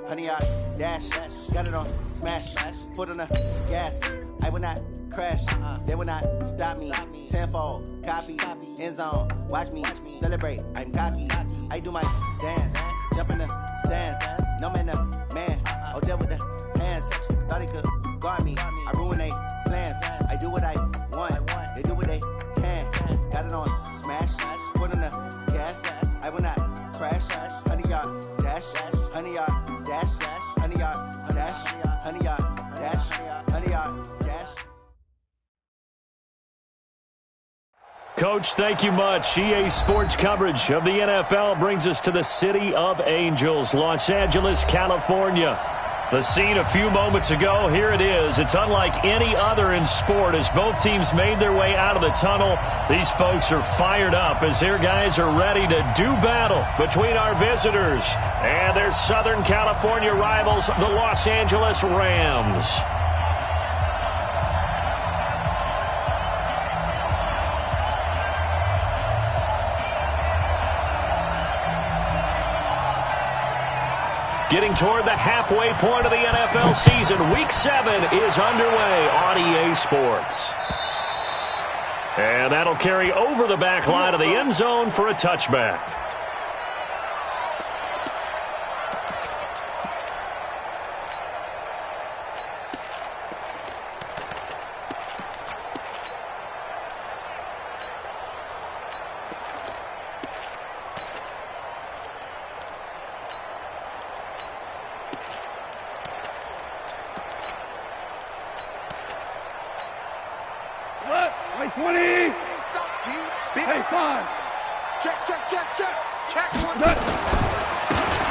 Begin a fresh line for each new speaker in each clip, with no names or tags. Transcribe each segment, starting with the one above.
100-yard dash. Got it on smash. Foot on the gas. I will not crash. They will not stop me. Tenfold, copy, end zone. Watch me celebrate. I'm cocky. I do my dance. Jump in the stands. No man, man. Oh, there with the hands. Thought he could guard me. I ruin they plans. I do what I want. They do what they can. Got it on smash. Foot on the gas. I will not crash. 100-yard dash. 100-yard dash. 100-yard dash. 100-yard dash. 100-yard dash.
Coach, thank you much. EA Sports coverage of the NFL brings us to the City of Angels, Los Angeles, California. The scene a few moments ago, here it is. It's unlike any other in sport as both teams made their way out of the tunnel. These folks are fired up as their guys are ready to do battle between our visitors and their Southern California rivals, the Los Angeles Rams. Getting toward the halfway point of the NFL season, Week 7 is underway on EA Sports. And that'll carry over the back line of the end zone for a touchback.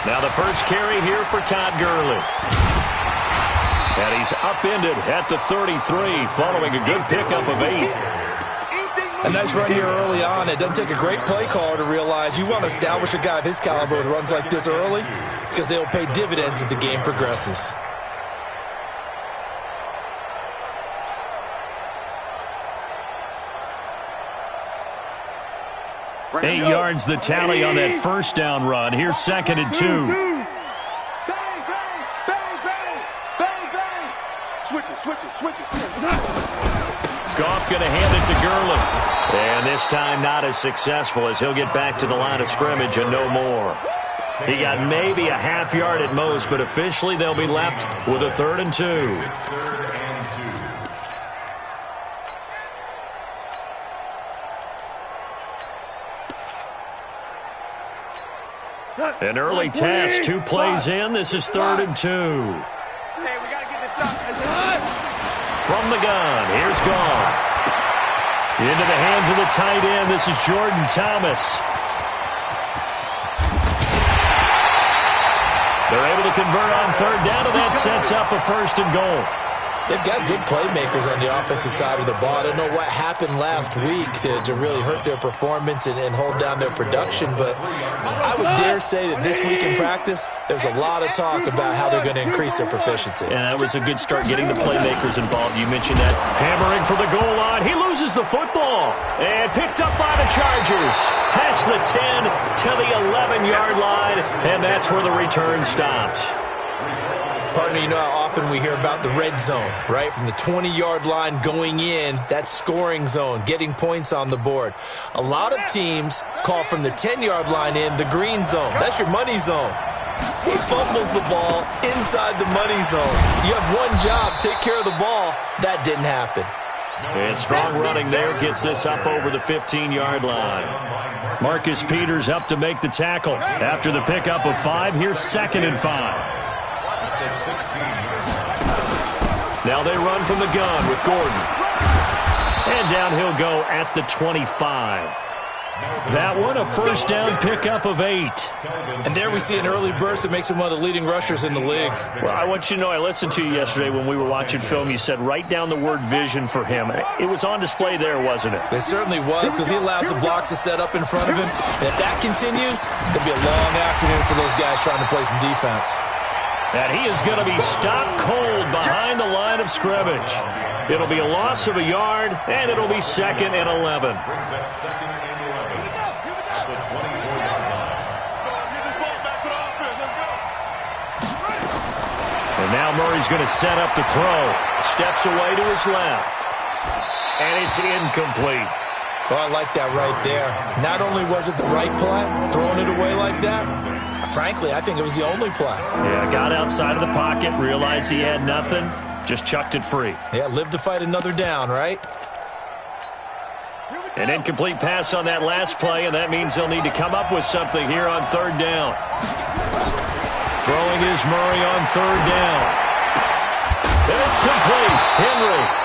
Now the first carry here for Todd Gurley. And he's upended at the 33 following a good pickup of 8.
A nice run here early on. It doesn't take a great play caller to realize you want to establish a guy of his caliber with runs like this early because they'll pay dividends as the game progresses.
8 yards the tally on that first down run. Here's 2nd and 2.
Bang, bang, bang. Switch it.
Goff going to hand it to Gurley. And this time not as successful as he'll get back to the line of scrimmage and no more. He got maybe a half yard at most, but officially they'll be left with a 3rd and 2. An early test, 2 plays in. This is 3rd and 2.
Hey, we got to get this stuff.
From the gun, here's Goff. Into the hands of the tight end. This is Jordan Thomas. They're able to convert on 3rd down, and that sets up a 1st and goal.
They've got good playmakers on the offensive side of the ball. I don't know what happened last week to really hurt their performance and hold down their production, but I would dare say that this week in practice, there's a lot of talk about how they're going to increase their proficiency.
And that was a good start getting the playmakers involved. You mentioned that. Hammering for the goal line. He loses the football. And picked up by the Chargers. Past the 10 to the 11-yard line, and that's where the return stops.
Partner, you know how often we hear about the red zone, right? From the 20-yard line going in, that scoring zone, getting points on the board. A lot of teams call from the 10-yard line in the green zone. That's your money zone. He fumbles the ball inside the money zone. You have one job, take care of the ball. That didn't happen.
And strong running there gets this up over the 15-yard line. Marcus Peters up to make the tackle. After the pickup of 5, here's 2nd and 5. Now they run from the gun with Gordon. And down he'll go at the 25. That one, a 1st down pickup of 8.
And there we see an early burst that makes him one of the leading rushers in the league.
Well, I want you to know, I listened to you yesterday when we were watching film. You said write down the word vision for him. It was on display there, wasn't it?
It certainly was, because he allows the blocks to set up in front of him. And if that continues, it'll be a long afternoon for those guys trying to play some defense.
And he is going to be stopped cold behind the line of scrimmage. It'll be a loss of a yard, and it'll be 2nd and 11. Murray's going to set up the throw. Steps away to his left. And it's incomplete.
Oh, I like that right there. Not only was it the right play, throwing it away like that, frankly, I think it was the only play.
Yeah, got outside of the pocket, realized he had nothing, just chucked it free.
Yeah, live to fight another down, right?
An incomplete pass on that last play, and that means they'll need to come up with something here on third down. Throwing is Murray on third down. And it's complete. Henry.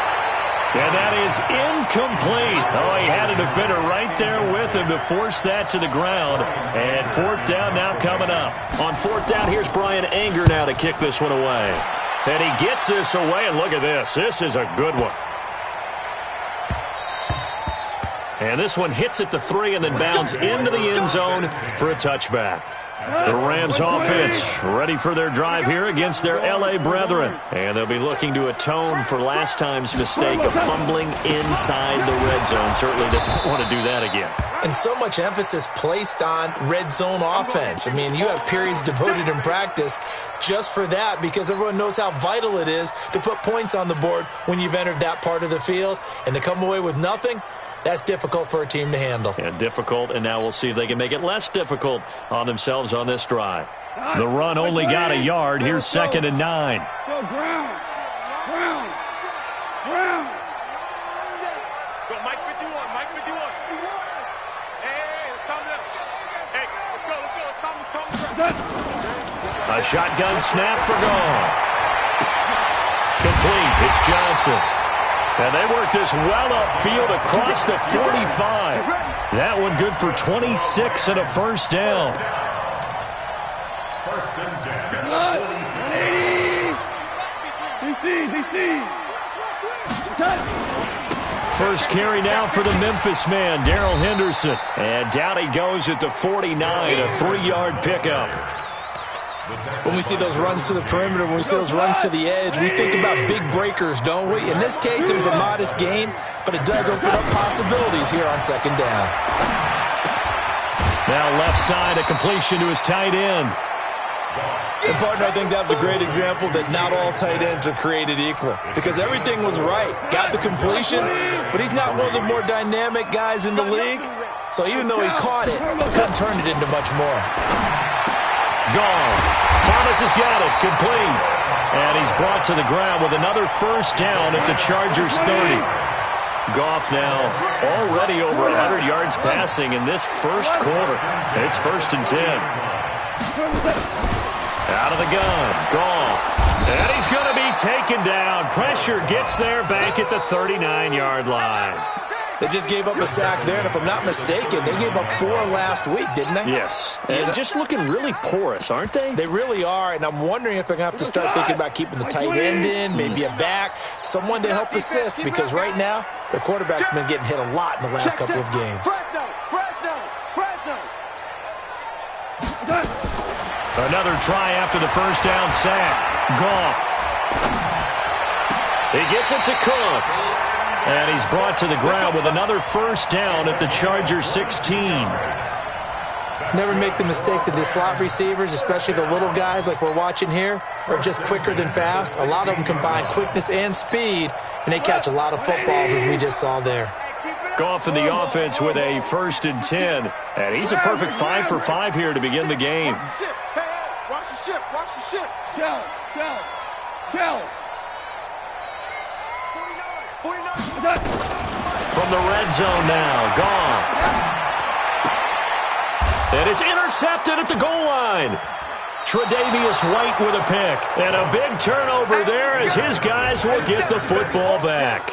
And that is incomplete. Oh, he had a defender right there with him to force that to the ground. And fourth down now coming up. On fourth down, here's Brian Anger now to kick this one away. And he gets this away, and look at this. This is a good one. And this one hits at the 3 and then bounds into the end zone for a touchback. The Rams offense ready for their drive here against their L.A. brethren. And they'll be looking to atone for last time's mistake of fumbling inside the red zone. Certainly they don't want to do that again.
And so much emphasis placed on red zone offense. I mean, you have periods devoted in practice just for that because everyone knows how vital it is to put points on the board when you've entered that part of the field. And to come away with nothing, that's difficult for a team to handle.
Yeah, difficult, and now we'll see if they can make it less difficult on themselves on this drive. The run only got a yard. Here's 2nd and 9.
Go ground. Ground. Ground. Go, Mike 51. Mike 51. Hey, it's time to... Hey, let's go. It's time to...
A shotgun snap for Goff. Complete. It's Johnson. And they work this well upfield across the 45. That one good for 26 and a first down.
First and 10.
First carry now for the Memphis man, Darrell Henderson. And down he goes at the 49, a 3-yard pickup.
When we see those runs to the perimeter, when we see those runs to the edge, we think about big breakers, don't we? In this case, it was a modest gain, but it does open up possibilities here on second down.
Now left side, a completion to his tight end.
And, partner, I think that was a great example that not all tight ends are created equal because everything was right. Got the completion, but he's not one of the more dynamic guys in the league. So even though he caught it, he couldn't turn it into much more.
Gone. Thomas has got it. Complete. And he's brought to the ground with another first down at the Chargers 30. Goff now already over 100 yards passing in this first quarter. It's 1st and 10. Out of the gun. Goff. And he's going to be taken down. Pressure gets there back at the 39-yard line.
They just gave up a sack there, and if I'm not mistaken, they gave up 4 last week, didn't they?
Yes. And just looking really porous, aren't they?
They really are, and I'm wondering if they're going to have to start thinking about keeping the tight end in, maybe a back, someone to help assist, because right now, their quarterback's been getting hit a lot in the last couple of games.
Another try after the first down sack. Goff. He gets it to Cooks. And he's brought to the ground with another first down at the Chargers 16.
Never make the mistake that the slot receivers, especially the little guys like we're watching here, are just quicker than fast. A lot of them combine quickness and speed, and they catch a lot of footballs as we just saw there.
Goff in the offense with a 1st and 10. And he's a perfect 5 for 5 here to begin the game.
Watch the ship. Watch the ship. Kill.
From the red zone now, Goff. And it's intercepted at the goal line. Tre'Davious White with a pick. And a big turnover there as his guys will get the football back.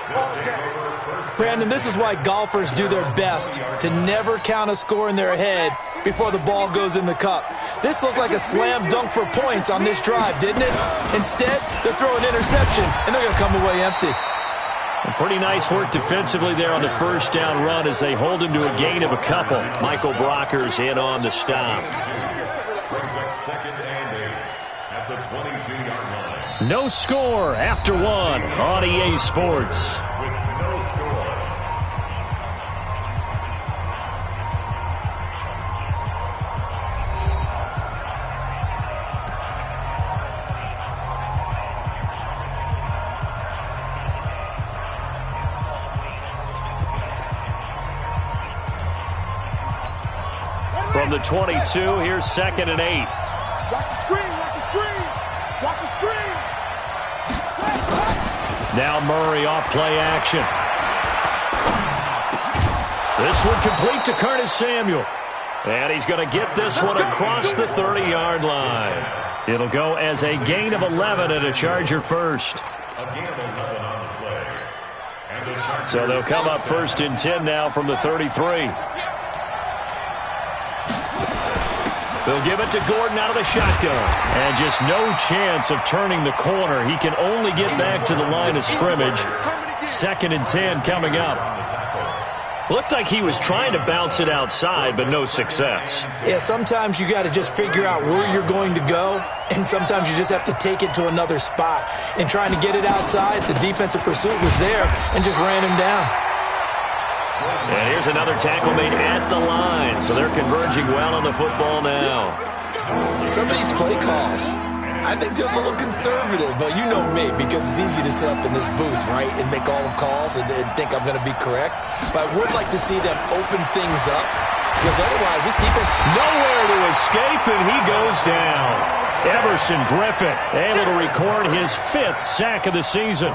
Brandon, this is why golfers do their best to never count a score in their head before the ball goes in the cup. This looked like a slam dunk for points on this drive, didn't it? Instead, they're throwing interception, and they're going to come away empty.
Pretty nice work defensively there on the first down run as they hold him to a gain of a couple. Michael Brockers in on the stop. No score after 1 on EA Sports. from the 22. Here's 2nd and 8.
Watch the screen, watch the screen. Watch the screen.
Now Murray off play action. This one complete to Curtis Samuel. And he's going to get this one across the 30-yard line. It'll go as a gain of 11 and a Charger first. So they'll come up 1st and 10 now from the 33. They'll give it to Gordon out of the shotgun. And just no chance of turning the corner. He can only get back to the line of scrimmage. 2nd and 10 coming up. Looked like he was trying to bounce it outside, but no success.
Yeah, sometimes you got to just figure out where you're going to go, and sometimes you just have to take it to another spot. And trying to get it outside, the defensive pursuit was there and just ran him down.
And here's another tackle made at the line, so they're converging well on the football now.
Some of these play calls, I think they're a little conservative, but you know me, because it's easy to sit up in this booth, right, and make all the calls and think I'm going to be correct. But I would like to see them open things up, because otherwise this defense...
Nowhere to escape, and he goes down. Everson Griffin able to record his 5th sack of the season.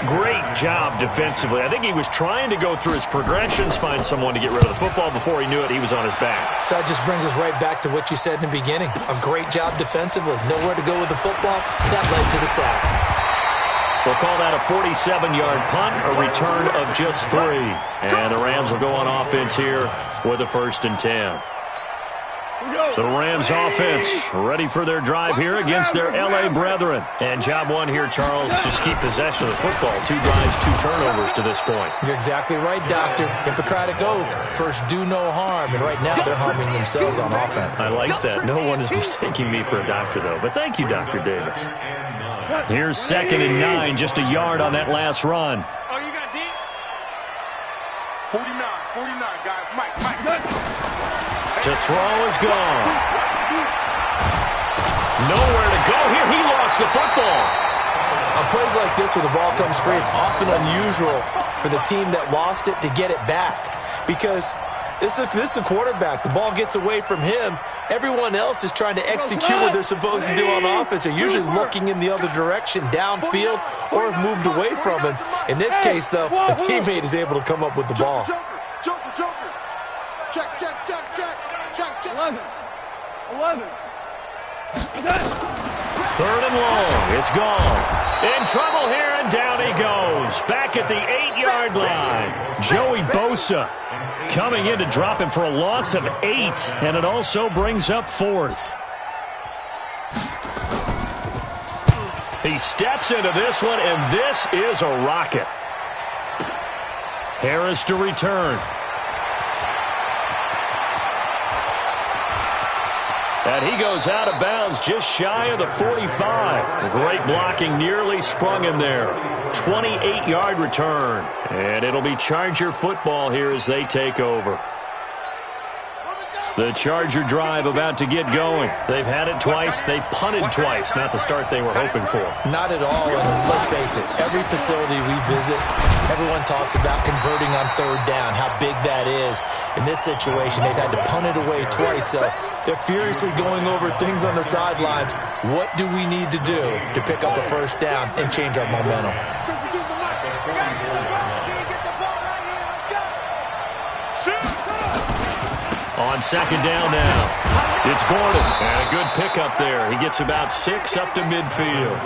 Great job defensively. I think he was trying to go through his progressions, find someone to get rid of the football. Before he knew it, he was on his back.
So that just brings us right back to what you said in the beginning. A great job defensively. Nowhere to go with the football. That led to the sack.
We'll call that a 47-yard punt, a return of just 3. And the Rams will go on offense here with a 1st and 10. The Rams offense ready for their drive here against their L.A. brethren. And job 1 here, Charles, just keep possession of the football. 2 drives, 2 turnovers to this point.
You're exactly right, Doctor. Hippocratic oath. First, do no harm. And right now, they're harming themselves on offense.
I like that. No one is mistaking me for a doctor, though. But thank you, Dr. Davis. Here's 2nd and 9, just a yard on that last run.
Oh, you got deep? 49, guys. Mike.
To throw is gone. Nowhere to go here. He lost the football.
On plays like this where the ball comes free, it's often unusual for the team that lost it to get it back. Because this is the quarterback. The ball gets away from him. Everyone else is trying to execute what they're supposed to do on offense. They're usually looking in the other direction, downfield, or have moved away from him. In this case, though, the teammate is able to come up with the ball.
Joker. Check. 11.
3rd and long. It's gone. In trouble here, and down he goes. Back at the 8-yard line. Joey Bosa coming in to drop him for a loss of 8, and it also brings up 4th. He steps into this one, and this is a rocket. Harris to return. And he goes out of bounds just shy of the 45. Great blocking nearly sprung him there. 28-yard return. And it'll be Charger football here as they take over. The Charger drive about to get going. They've had it twice. They've punted twice. Not the start they were hoping for.
Not at all. And let's face it, every facility we visit, everyone talks about converting on 3rd down, how big that is. In this situation, they've had to punt it away twice. So they're furiously going over things on the sidelines. What do we need to do to pick up a 1st down and change our momentum?
On 2nd down now, it's Gordon. And a good pickup there. He gets about 6 up to midfield.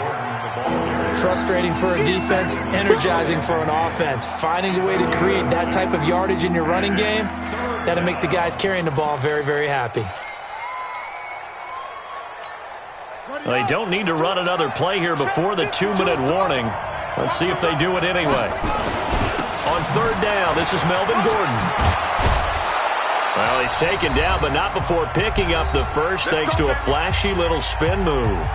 Frustrating for a defense, energizing for an offense. Finding a way to create that type of yardage in your running game, that'll make the guys carrying the ball very, very happy.
Well, they don't need to run another play here before the 2-minute warning. Let's see if they do it anyway. On 3rd down, this is Melvin Gordon. Well, he's taken down, but not before picking up the first, thanks to a flashy little spin move.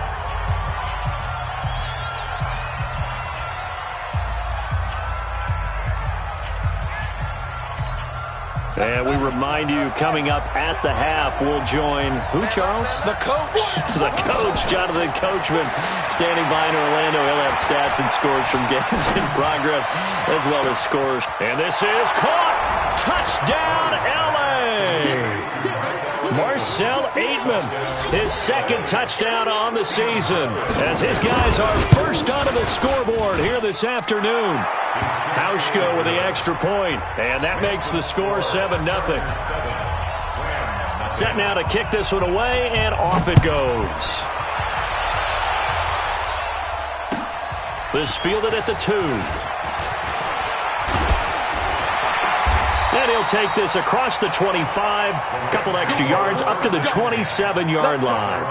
And we remind you, coming up at the half, we'll join who, Charles?
The coach.
The coach, Jonathan Coachman, standing by in Orlando. He'll have stats and scores from games in progress, as well as scores. And this is caught. Touchdown, L.A. Marcel Aitman, his second touchdown on the season, as his guys are first onto the scoreboard here this afternoon. Hauschka with the extra point, and that makes the score 7-0. Set now to kick this one away, and off it goes. This fielded at the 2. And he'll take this across the 25, a couple extra yards up to the 27-yard line.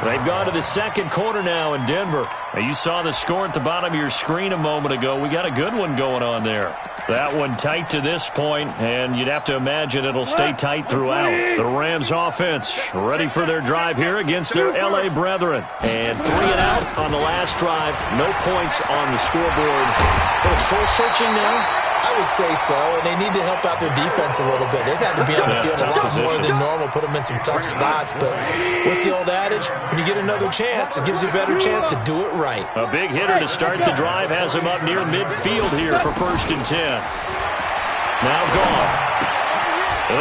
They've gone to the second quarter now in Denver. Now, you saw the score at the bottom of your screen a moment ago. We got a good one going on there. That one tight to this point, and you'd have to imagine it'll stay tight throughout. The Rams offense ready for their drive here against their L.A. brethren. And 3 and out on the last drive. No points on the scoreboard. A little soul-searching now?
I would say so, and they need to help out their defense a little bit. They've had to be on the field a lot more than normal, put them in some tough spots. But what's the old adage? When you get another chance, it gives you a better chance to do it right.
A big hitter to start the drive has him up near midfield here for 1st and 10. Now gone.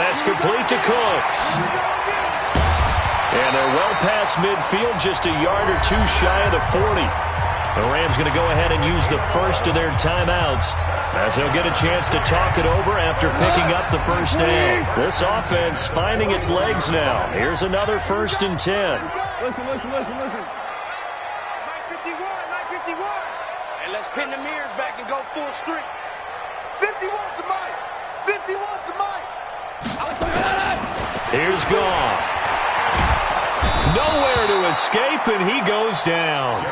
That's complete to Cooks. And they're well past midfield, just a yard or two shy of the 40. The Rams going to go ahead and use the first of their timeouts as they'll get a chance to talk it over after picking up the first down. This offense finding its legs now. Here's another 1st and 10.
Listen. 951. And let's pin the mirrors back and go full street. 51's the mic. 51's the mic.
Here's Goff. Nowhere to escape, and he goes down.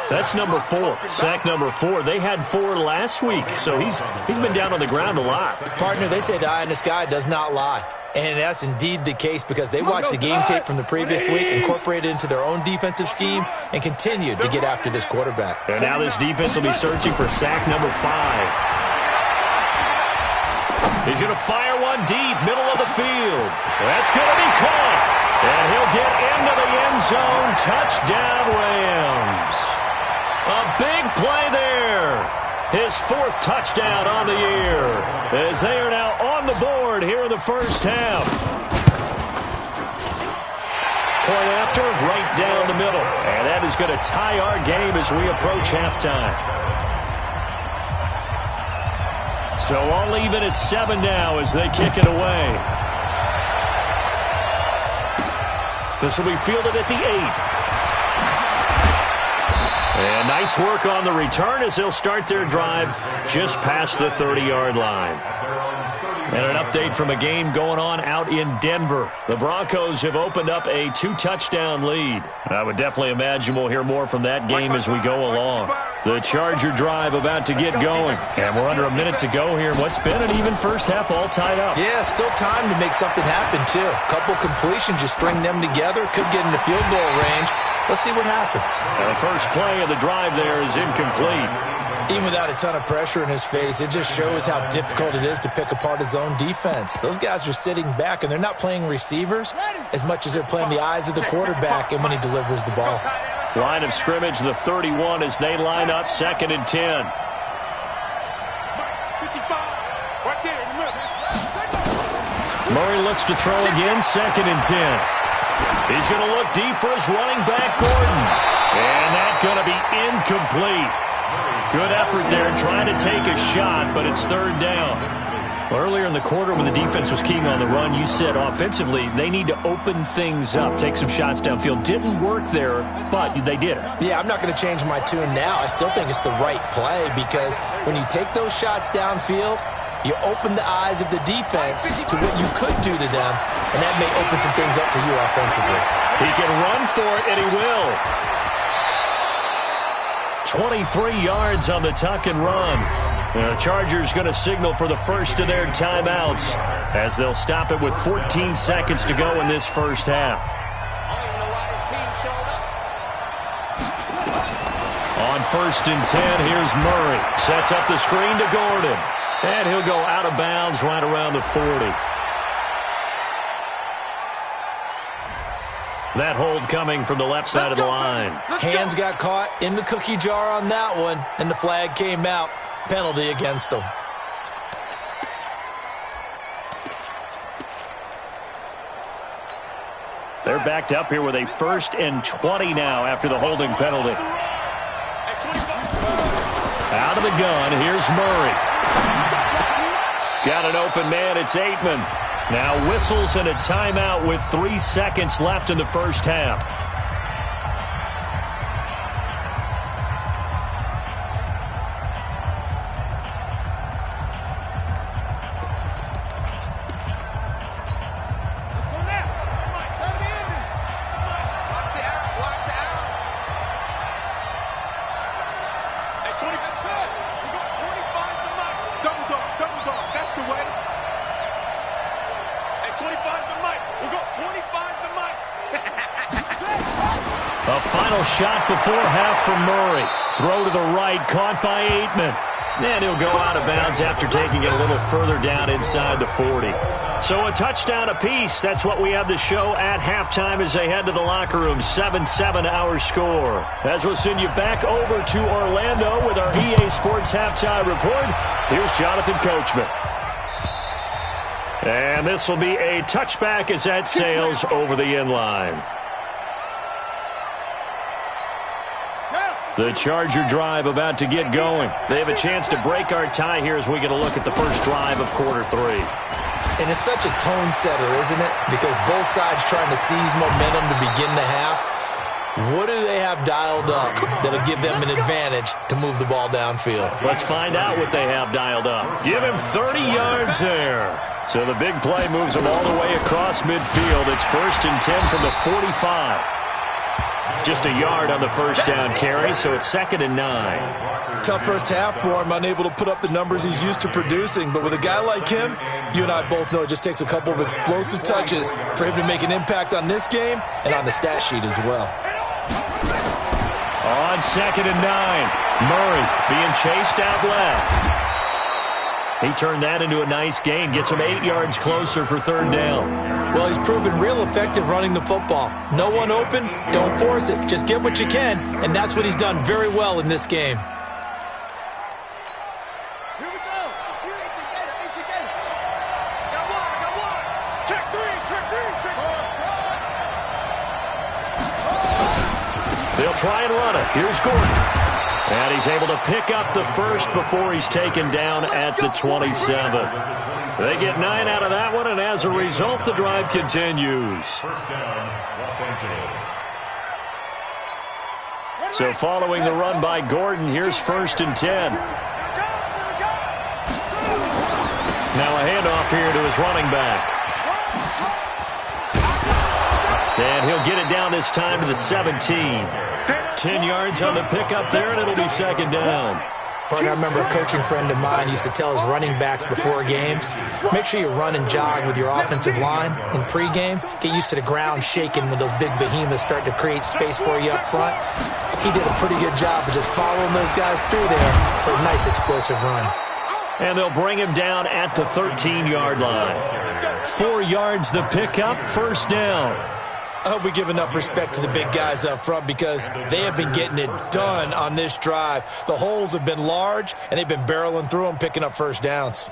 That's number 4, sack number 4. They had 4 last week, so he's been down on the ground a lot.
Partner, they say the eye in the sky does not lie. And that's indeed the case because they watched the game tape from the previous week, incorporated it into their own defensive scheme, and continued to get after this quarterback.
And now this defense will be searching for sack number 5. He's going to fire one deep, middle of the field. That's going to be caught. And he'll get into the end zone. Touchdown, Rams. A big play there. His 4th touchdown on the year as they are now on the board here in the first half. Point after, right down the middle. And that is going to tie our game as we approach halftime. So all even at 7 now as they kick it away. This will be fielded at the 8. And nice work on the return as they'll start their drive just past the 30-yard line. And an update from a game going on out in Denver. The Broncos have opened up a 2-touchdown lead. I would definitely imagine we'll hear more from that game as we go along. The Charger drive about to get going. And we're under a minute to go here. What's been an even first half all tied up.
Yeah, still time to make something happen, too. A couple completions, just string them together. Could get in the field goal range. Let's see what happens.
And the first play of the drive there is incomplete.
Even without a ton of pressure in his face, it just shows how difficult it is to pick apart his own defense. Those guys are sitting back, and they're not playing receivers as much as they're playing the eyes of the quarterback and when he delivers the ball.
Line of scrimmage, the 31, as they line up 2nd and 10. Murray looks to throw again, 2nd and 10. He's going to look deep for his running back, Gordon. And that's going to be incomplete. Good effort there trying to take a shot, but it's 3rd down. Earlier in the quarter when the defense was keying on the run, you said offensively they need to open things up, take some shots downfield. Didn't work there, but they did it.
Yeah, I'm not going to change my tune now. I still think it's the right play because when you take those shots downfield, you open the eyes of the defense to what you could do to them, and that may open some things up for you offensively.
He can run for it, and he will. 23 yards on the tuck and run. The Chargers going to signal for the first of their timeouts as they'll stop it with 14 seconds to go in this first half. On 1st and 10, here's Murray. Sets up the screen to Gordon. And he'll go out of bounds right around the 40. That hold coming from the left side of the line.
Hands got caught in the cookie jar on that one, and the flag came out. Penalty against him.
They're backed up here with a 1st and 20 now after the holding penalty. Out of the gun, here's Murray. Got an open man, it's Aitman. Now whistles and a timeout with 3 seconds left in the first half. A final shot before half from Murray. Throw to the right, caught by Aitman. And he'll go out of bounds after taking it a little further down inside the 40. So a touchdown apiece. That's what we have to show at halftime as they head to the locker room. 7-7 our score. As we'll send you back over to Orlando with our EA Sports halftime report. Here's Jonathan Coachman. And this will be a touchback as that sails over the end line. The Charger drive about to get going. They have a chance to break our tie here as we get a look at the first drive of quarter 3.
And it's such a tone setter, isn't it? Because both sides trying to seize momentum to begin the half. What do they have dialed up that'll give them an advantage to move the ball downfield?
Let's find out what they have dialed up. Give him 30 yards there. So the big play moves them all the way across midfield. It's 1st and 10 from the 45. Just a yard on the first down carry, so it's 2nd and 9.
Tough first half for him, unable to put up the numbers he's used to producing. But with a guy like him, you and I both know it just takes a couple of explosive touches for him to make an impact on this game and on the stat sheet as well.
On 2nd and 9, Murray being chased out left. He turned that into a nice gain, gets him 8 yards closer for 3rd down.
Well, he's proven real effective running the football. No one open, don't force it. Just get what you can, and that's what he's done very well in this game.
Here we go. Eight together. Got one. Check three.
They'll try and run it. Here's Gordon. And he's able to pick up the first before he's taken down at the 27. They get 9 out of that one, and as a result, the drive continues. So following the run by Gordon, here's 1st and 10. Now a handoff here to his running back. And he'll get it down this time to the 17. 10 yards on the pickup there, and it'll be 2nd down.
Partner, I remember a coaching friend of mine used to tell his running backs before games, make sure you run and jog with your offensive line in pregame. Get used to the ground shaking when those big behemoths start to create space for you up front. He did a pretty good job of just following those guys through there for a nice explosive run.
And they'll bring him down at the 13-yard line. 4 yards the pickup, 1st down.
I hope we give enough respect to the big guys up front because they have been getting it done on this drive. The holes have been large, and they've been barreling through them, picking up 1st downs.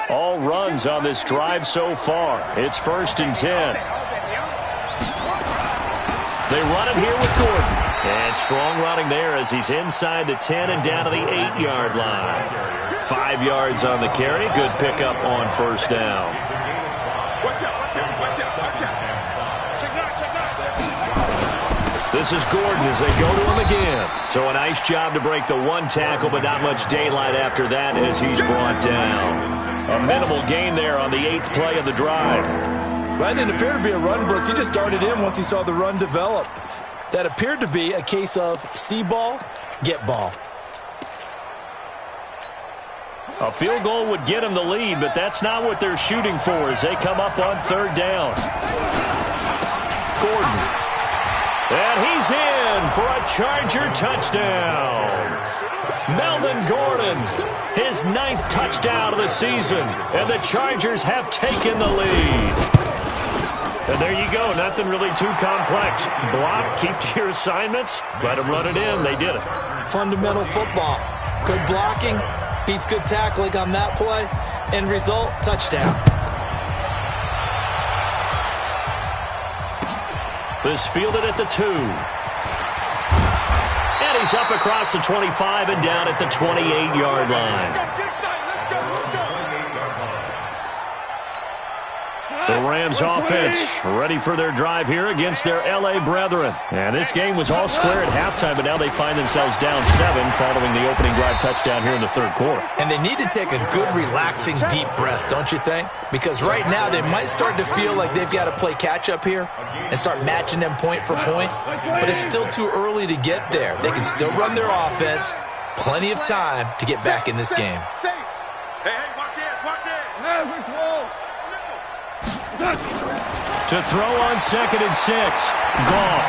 All runs on this drive so far. It's 1st and 10. They run it here with Gordon. And strong running there as he's inside the 10 and down to the 8-yard line. 5 yards on the carry. Good pickup on 1st down. This is Gordon as they go to him again. So a nice job to break the 1 tackle, but not much daylight after that as he's brought down. A minimal gain there on the 8th play of the drive.
That didn't appear to be a run blitz. He just darted in once he saw the run develop. That appeared to be a case of see ball, get ball.
A field goal would get him the lead, but that's not what they're shooting for as they come up on 3rd down. Gordon. And he's in for a Charger touchdown. Melvin Gordon, his 9th touchdown of the season, and the Chargers have taken the lead. And there you go. Nothing really too complex. Block, keep to your assignments, let them run it in. They did it.
Fundamental football. Good blocking, Beats good tackling on that play. End result, touchdown.
This fielded at the 2. And he's up across the 25 and down at the 28-yard line. The Rams offense ready for their drive here against their L.A. brethren. And this game was all square at halftime, but now they find themselves down 7 following the opening drive touchdown here in the third quarter.
And they need to take a good, relaxing, deep breath, don't you think? Because right now they might start to feel like they've got to play catch-up here and start matching them point for point. But it's still too early to get there. They can still run their offense. Plenty of time to get back in this game.
Hey, watch it.
To throw on 2nd and 6. Goff.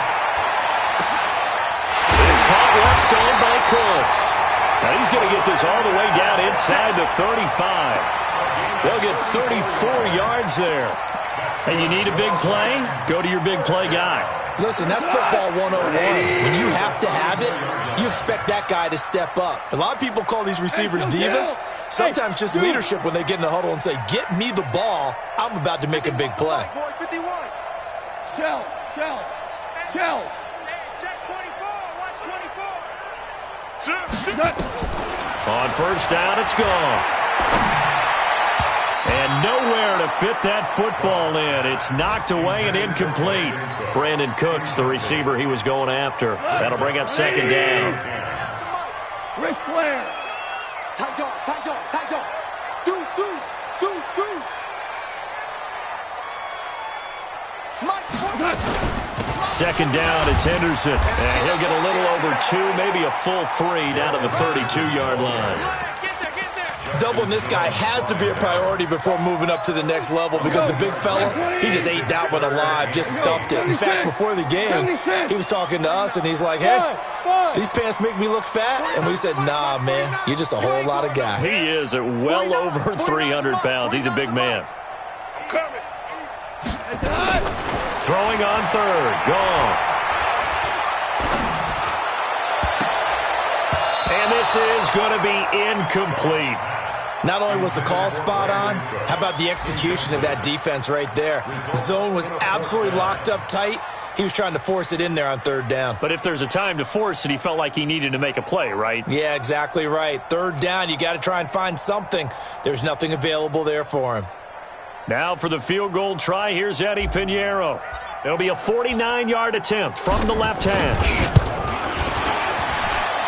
It's caught left side by Cooks. Now he's going to get this all the way down inside the 35. They'll get 34 yards there. And you need a big play? Go to your big play guy.
Listen, that's football 101. When you have to have it, you expect that guy to step up. A lot of people call these receivers divas. Sometimes just leadership when they get in the huddle and say, get me the ball. I'm about to make a big play.
Shell. Check 24. Watch 24.
On first down, it's gone. And nowhere to fit that football in. It's knocked away and incomplete. Brandon Cooks, the receiver he was going after. That'll bring up 2nd down.
Ric Flair. Tight dog. Deuce. Mike.
2nd down, it's Henderson. And he'll get a little over 2, maybe a full 3 down to the 32-yard line.
Doubling this guy has to be a priority before moving up to the next level because the big fella, he just ate that one alive, just stuffed it. In fact, before the game, he was talking to us, and he's like, hey, these pants make me look fat? And we said, nah, man, you're just a whole lot of guy.
He is at well over 300 pounds. He's a big man. Throwing on 3rd. Goff. And this is going to be incomplete.
Not only was the call spot on, how about the execution of that defense right there? Zone was absolutely locked up tight. He was trying to force it in there on 3rd down.
But if there's a time to force it, he felt like he needed to make a play, right?
Yeah, exactly right. 3rd down, you got to try and find something. There's nothing available there for him.
Now for the field goal try, here's Eddie Pinheiro. There'll be a 49-yard attempt from the left hash.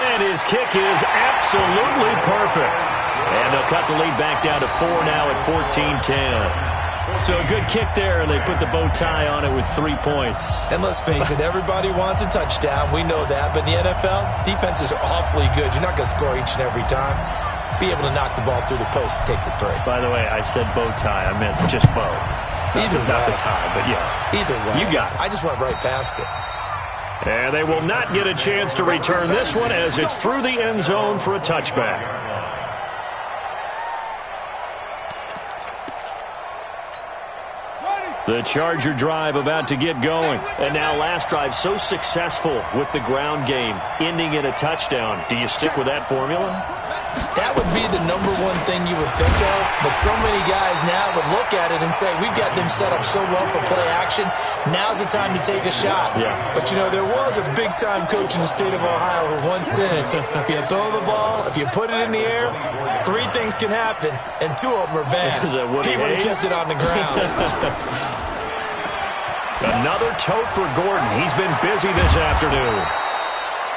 And his kick is absolutely perfect. And they'll cut the lead back down to 4 now at 14-10. So a good kick there, and they put the bow tie on it with 3 points.
And let's face it, everybody wants a touchdown. We know that. But in the NFL, defenses are awfully good. You're not going to score each and every time. Be able to knock the ball through the post and take the 3.
By the way, I said bow tie. I meant just bow. Not the tie, but yeah.
Either way.
You got it.
I just went right past it.
And they will not get a chance to return this one as it's through the end zone for a touchback. The Charger drive about to get going. And now last drive so successful with the ground game, ending in a touchdown. Do you stick with that formula?
That would be the number one thing you would think of, but so many guys now would look at it and say, we've got them set up so well for play action, now's the time to take a shot.
Yeah.
But, you know, there was a big-time coach in the state of Ohio who once said, if you throw the ball, if you put it in the air, 3 things can happen, and 2 of them are bad. He would have kissed it on the ground.
Another tote for Gordon. He's been busy this afternoon.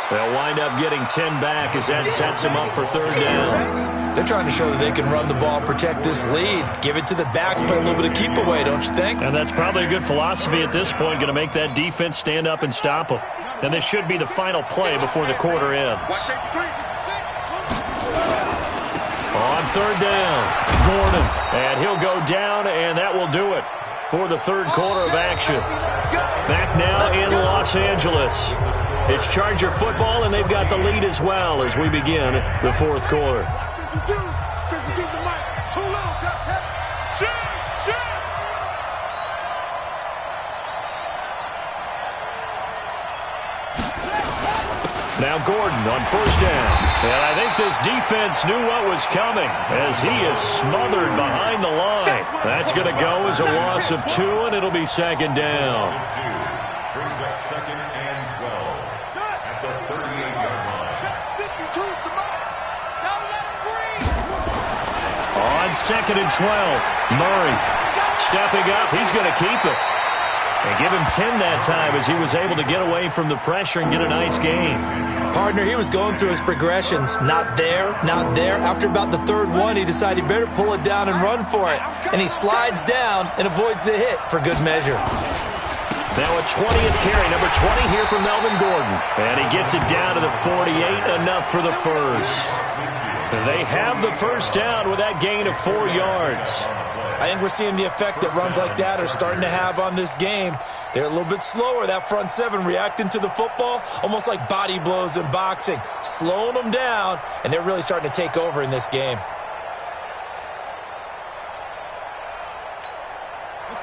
They'll wind up getting 10 back as that sets him up for 3rd down.
They're trying to show that they can run the ball, protect this lead, give it to the backs, play a little bit of keep away, don't you think?
And that's probably a good philosophy at this point, going to make that defense stand up and stop them. And this should be the final play before the quarter ends. On 3rd down, Gordon. And he'll go down, and that will do it for the 3rd quarter of action. Back now in Los Angeles. It's Charger football, and they've got the lead as well as we begin the 4th quarter.
52's the mic. Too little. Shoot.
Now Gordon on first down. And I think this defense knew what was coming as he is smothered behind the line. That's going to go as a loss of 2, and it'll be second down.
Brings up second and 12 at the 38-yard line.
On second and 12, Murray stepping up. He's going to keep it. And give him 10 that time as he was able to get away from the pressure and get a nice gain.
Partner, he was going through his progressions. Not there, not there. After about the third one, he decided he better pull it down and run for it. And he slides down and avoids the hit for good measure.
Now a 20th carry, number 20 here for Melvin Gordon. And he gets it down to the 48, enough for the first. They have the first down with that gain of 4 yards.
I think we're seeing the effect that runs like that are starting to have on this game. They're a little bit slower, that front seven, reacting to the football, almost like body blows in boxing, slowing them down, and they're really starting to take over in this game.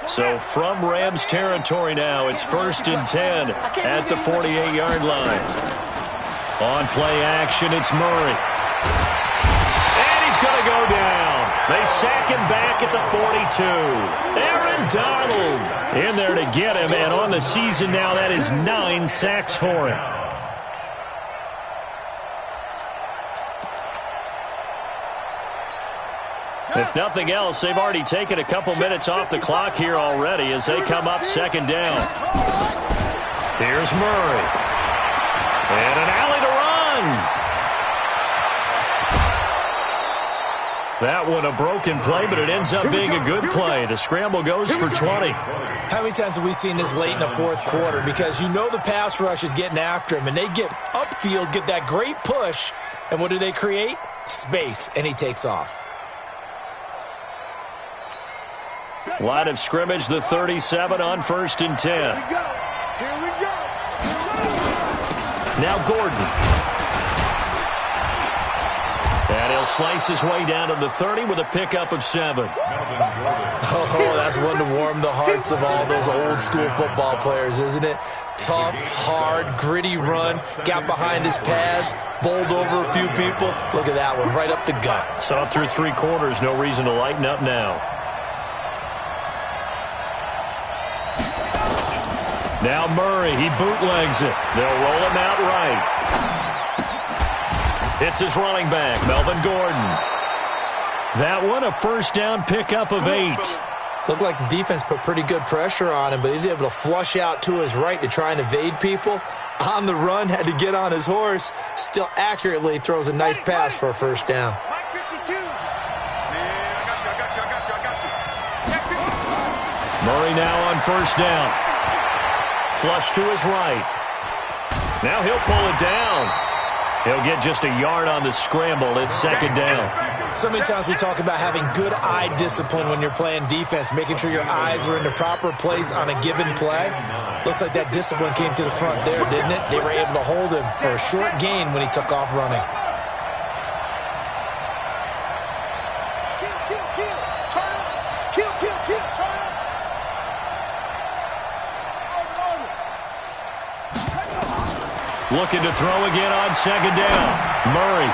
So from Rams territory now, it's 1st and 10 at the 48-yard line. On play action, it's Murray. And he's going to go down. They sack him back at the 42. Aaron Donald in there to get him, and on the season now, that is 9 sacks for him. If nothing else, they've already taken a couple minutes off the clock here already as they come up second down. Here's Murray. And an alley to run. That one a broken play, but it ends up being a good play. The scramble goes for 20.
How many times have we seen this late in the fourth quarter? Because you know the pass rush is getting after him, and they get upfield, get that great push, and what do they create? Space, and he takes off.
Line of scrimmage, the 37 on 1st and 10.
Here we go.
Now Gordon. And he'll slice his way down to the 30 with a pickup of 7.
Oh, that's one to warm the hearts of all those old school football players, isn't it? Tough, hard, gritty run, got behind his pads, bowled over a few people. Look at that one, right up the gut.
So up through 3 quarters, no reason to lighten up now. Now Murray, he bootlegs it. They'll roll him out right. It's his running back, Melvin Gordon. That one, a first down pickup of 8.
Looked like the defense put pretty good pressure on him, but he's able to flush out to his right to try and evade people. On the run, had to get on his horse. Still accurately throws a nice pass for a first down.
Murray now on first down. Flush to his right. Now he'll pull it down. He'll get just a yard on the scramble. It's second down.
So many times we talk about having good eye discipline when you're playing defense, making sure your eyes are in the proper place on a given play. Looks like that discipline came to the front there, didn't it? They were able to hold him for a short gain when he took off running.
Looking to throw again on second down. Murray.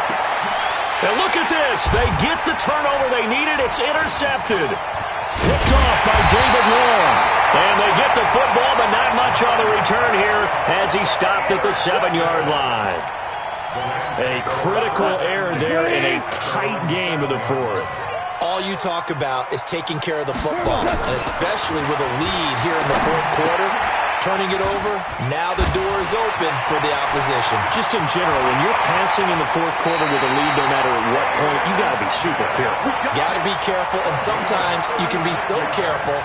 And look at this. They get the turnover they needed. It's intercepted. Picked off by David Long. And they get the football, but not much on the return here as he stopped at the 7-yard line. A critical error there in a tight game of the fourth.
All you talk about is taking care of the football, and especially with a lead here in the fourth quarter. Turning it over, now the door is open for the opposition.
Just in general, when you're passing in the fourth quarter with a lead, no matter at what point, you got to be super careful.
Got to be careful, and sometimes you can be so careful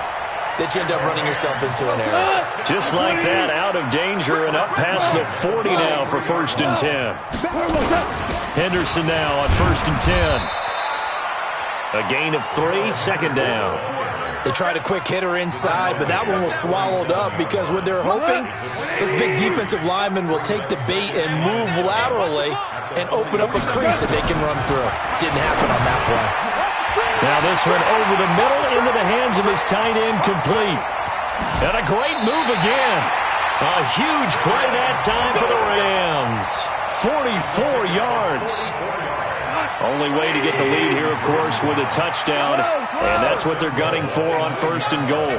that you end up running yourself into an error.
Just like that, out of danger and up past the 40 now for 1st and 10. Henderson now on 1st and 10. A gain of 3, second down.
They tried a quick hitter inside, but that one was swallowed up because what they're hoping, those big defensive linemen will take the bait and move laterally and open up a crease that they can run through. Didn't happen on that play.
Now this one over the middle into the hands of his tight end, complete. And a great move again. A huge play that time for the Rams. 44 yards. Only way to get the lead here, of course, with a touchdown, and that's what they're gunning for on 1st and goal.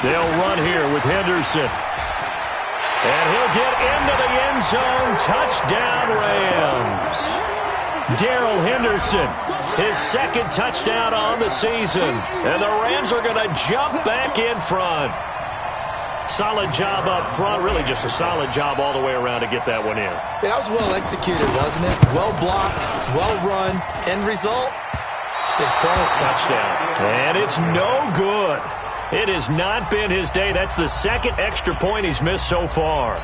They'll run here with Henderson. And he'll get into the end zone. Touchdown, Rams. Darrell Henderson, his 2nd touchdown on the season. And the Rams are going to jump back in front. Solid job up front. Really just a solid job all the way around to get that one in.
That was well executed, wasn't it? Well blocked, well run. End result, 6 points.
Touchdown. And it's no good. It has not been his day. That's the 2nd extra point he's missed so far.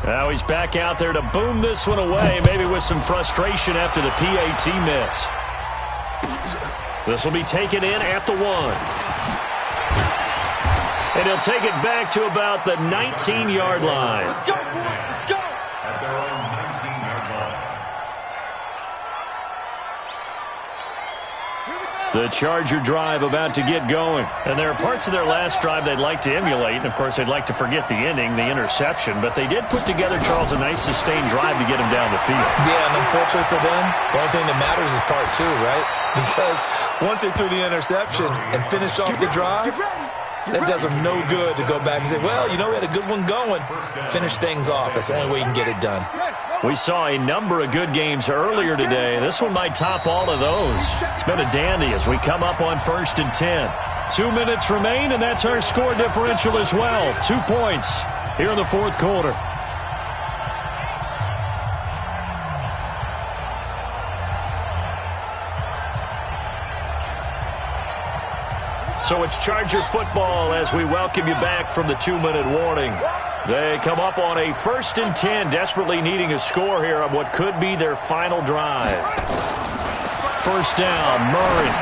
Now he's back out there to boom this one away, maybe with some frustration after the PAT miss. This will be taken in at the 1. And he'll take it back to about the 19-yard line.
Let's go, boy. Let's go.
At their own 19-yard line.
The Charger drive about to get going. And there are parts of their last drive they'd like to emulate. And, of course, they'd like to forget the ending, the interception. But they did put together, Charles, a nice sustained drive to get him down the field.
Yeah, and unfortunately for them, the only thing that matters is part 2, right? Because once they threw the interception and finished off the drive, that does them no good to go back and say, well, you know, we had a good one going. Finish things off. That's the only way you can get it done.
We saw a number of good games earlier today. This one might top all of those. It's been a dandy as we come up on 1st and 10. 2 minutes remain, and that's our score differential as well. 2 points here in the 4th quarter. So it's Charger football as we welcome you back from the 2-minute warning. They come up on a 1st and 10, desperately needing a score here on what could be their final drive. 1st down, Murray.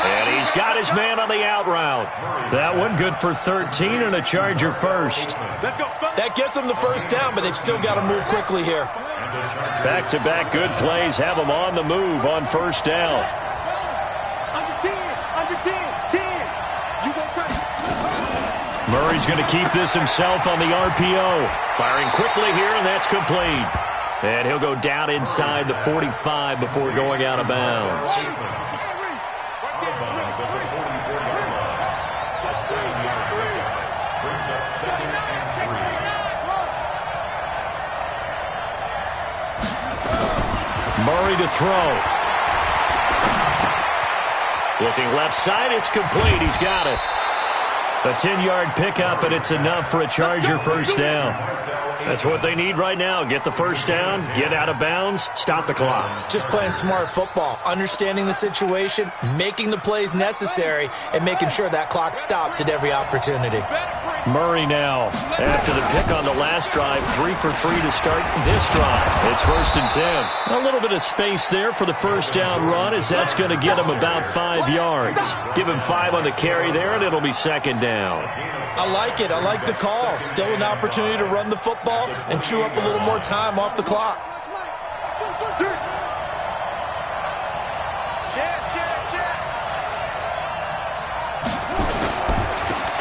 And he's got his man on the out route. That one good for 13 and a Charger first.
That gets them the 1st down, but they've still got to move quickly here.
Back-to-back good plays have them on the move on 1st down. Murray's going to keep this himself on the RPO. Firing quickly here, and that's complete. And he'll go down inside the 45 before going out of bounds. Murray to throw. Looking left side, it's complete. He's got it. A 10-yard pickup, and it's enough for a Charger 1st down. That's what they need right now. Get the 1st down, get out of bounds, stop the clock.
Just playing smart football, understanding the situation, making the plays necessary, and making sure that clock stops at every opportunity.
Murray now, after the pick on the last drive, 3 for 3 to start this drive. It's 1st and 10. A little bit of space there for the 1st down run, as that's going to get him about 5 yards. Give him 5 on the carry there, and it'll be 2nd down.
I like it. I like the call. Still an opportunity to run the football and chew up a little more time off the clock.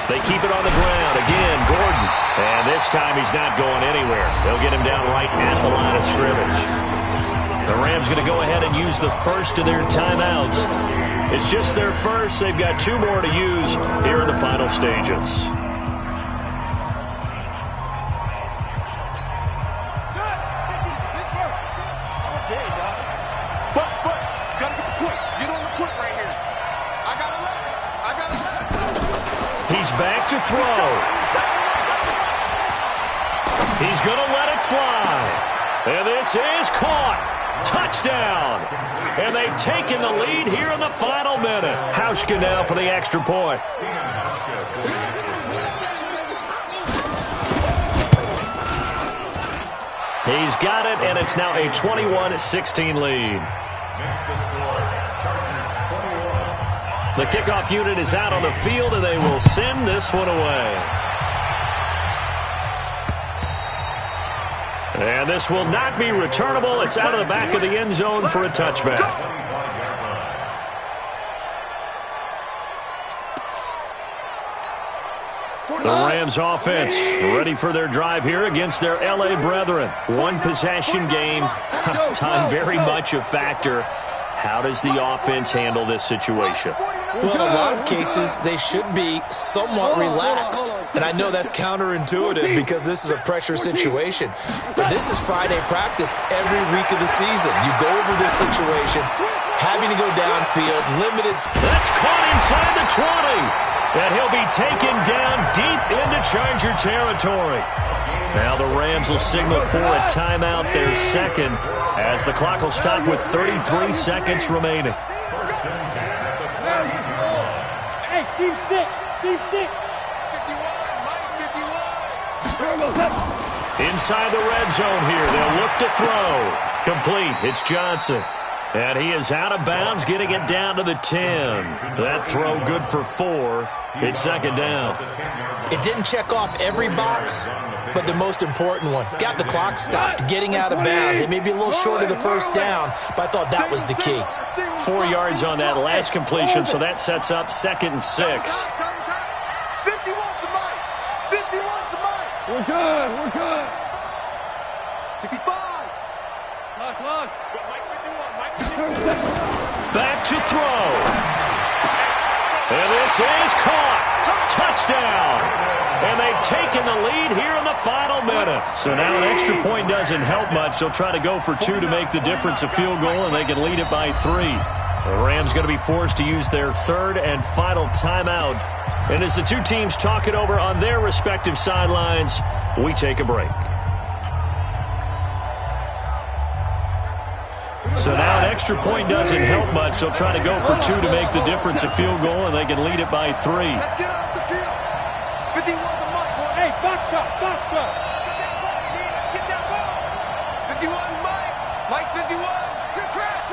They keep it on the ground. Again, Gordon. And this time he's not going anywhere. They'll get him down right at the line of scrimmage. The Rams going to go ahead and use the first of their timeouts. It's just their first. They've got 2 more to use here in the final stages. He's back to throw. He's going to let it fly. And this is caught. Touchdown. And they've taken the lead here in the final minute. Hauschka now for the extra point. He's got it, and it's now a 21-16 lead. The kickoff unit is out on the field, and they will send this one away. And this will not be returnable. It's out of the back of the end zone for a touchback. The Rams offense ready for their drive here against their L.A. brethren. One possession game. Time very much a factor. How does the offense handle this situation?
Well, in a lot of cases, they should be somewhat relaxed. And I know that's counterintuitive because this is a pressure situation. But this is Friday practice every week of the season. You go over this situation, having to go downfield, limited.
That's caught inside the 20. And he'll be taken down deep into Charger territory. Now the Rams will signal for a timeout, their second, as the clock will stop with 33 seconds remaining.
Hey, Steve 6. Steve 6. 51,
Mike, 51.
Inside the red zone here. They'll look to throw. Complete. It's Johnson. And he is out of bounds, getting it down to the 10. That throw good for 4. It's second down.
It didn't check off every box, but the most important one. Got the clock stopped, getting out of bounds. It may be a little short of the first down, but I thought that was the key.
4 yards on that last completion, so that sets up 2nd and 6.
51 to Mike. 51 to Mike.
We're good. We're good.
65.
Clock.
Back to throw. And this is caught. Touchdown. And they've taken the lead here in the final minute. So now an extra point doesn't help much. They'll try to go for 2 to make the difference a field goal, and they can lead it by 3. The Rams going to be forced to use their 3rd and final timeout. And as the two teams talk it over on their respective sidelines, we take a break. So now an extra point doesn't help much. They'll try to go for 2 to make the difference a field goal, and they can lead it by 3.
Let's get off the field. 51 to Mike.
Hey, box truck.
Get that ball. 51 Mike. Mike 51. Good track.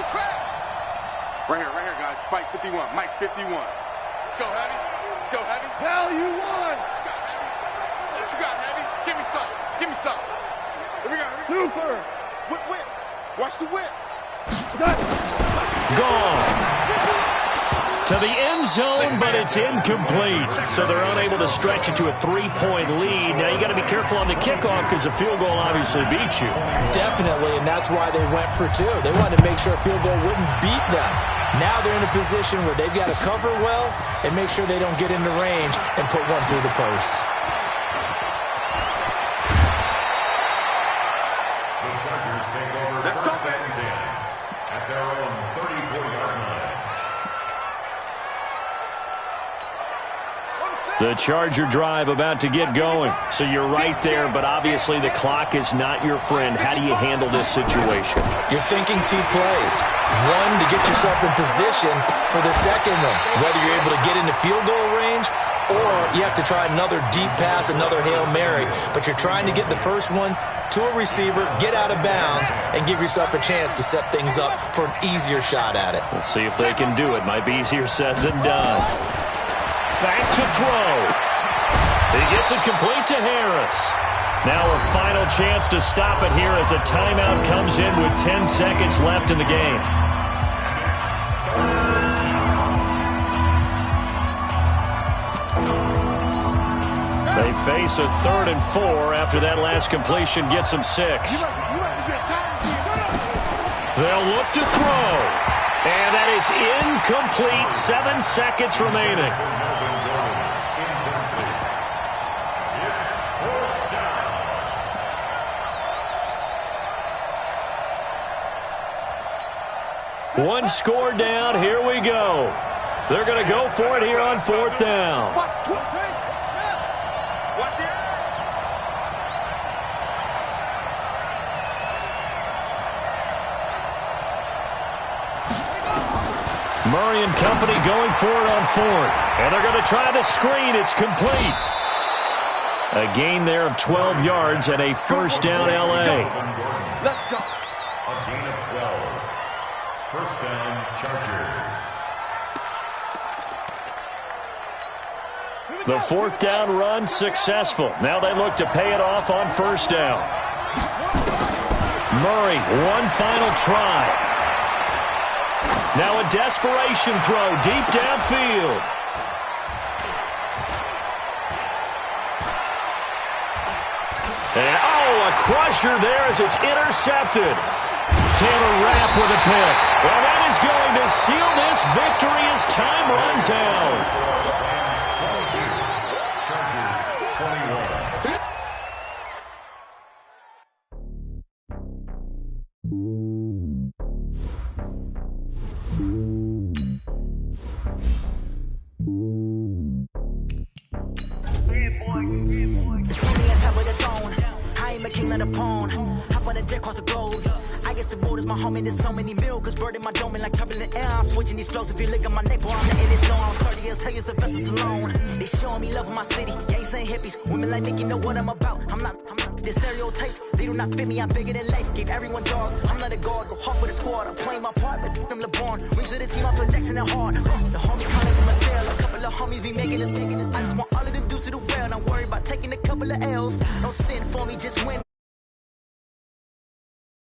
Right here, guys. Fight 51. Mike 51. Let's go, Heavy.
Hell, you won.
What you got, Heavy? Give me some. Here we go.
Super.
Whip. Watch the whip.
Gone. To the end zone, but it's incomplete. So they're unable to stretch it to a 3-point lead. Now you got to be careful on the kickoff because a field goal obviously beats you.
Definitely, and that's why they went for 2. They wanted to make sure a field goal wouldn't beat them. Now they're in a position where they've got to cover well and make sure they don't get into range and put one through the posts.
The Chargers take over first and 10 at their own 34-yard line.
The Charger drive about to get going. So you're right there, but obviously the clock is not your friend. How do you handle this situation?
You're thinking 2 plays. One, to get yourself in position for the second one, whether you're able to get into field goal range or you have to try another deep pass, another Hail Mary. But you're trying to get the first one to a receiver, get out of bounds, and give yourself a chance to set things up for an easier shot at it.
We'll see if they can do it. Might be easier said than done. Back to throw. He gets it complete to Harris. Now a final chance to stop it here as a timeout comes in with 10 seconds left in the game. They face a 3rd and 4 after that last completion gets them 6. They'll look to throw. And that is incomplete. 7 seconds remaining. One score down. Here we go. They're going to go for it here on 4th down. Murray and company going for it on 4th. And they're going to try the screen. It's complete. A gain there of 12 yards and a first down L.A.
Let's go.
A gain of 12. First down, Chargers.
The 4th down run successful. Now they look to pay it off on first down. Murray, one final try. Now a desperation throw deep downfield. And, oh, a crusher there as it's intercepted. Taylor Rapp with a pick. Well, that is going to seal this victory as time runs out.
There's so many milkers bird in my dome like turbulent air. I'm switching these flows. If you look at my nape, I'm the illest. No, I'm 30 years, hell, a vessels alone. They showing me love in my city. Gangs ain't hippies. Women like Nicki know what I'm about. I'm not the stereotypes. They do not fit me. I'm bigger than life. Gave everyone dogs. I'm not a guard. Go hard with a squad. I'm playing my part, but them LeBron. Reach to the team. I'm Phil Jackson and hard. The homie Collins in my cell. A couple of homies be making it. I just want all of the dudes to do well. Not worry about taking a couple of L's. Don't sin for me, just win.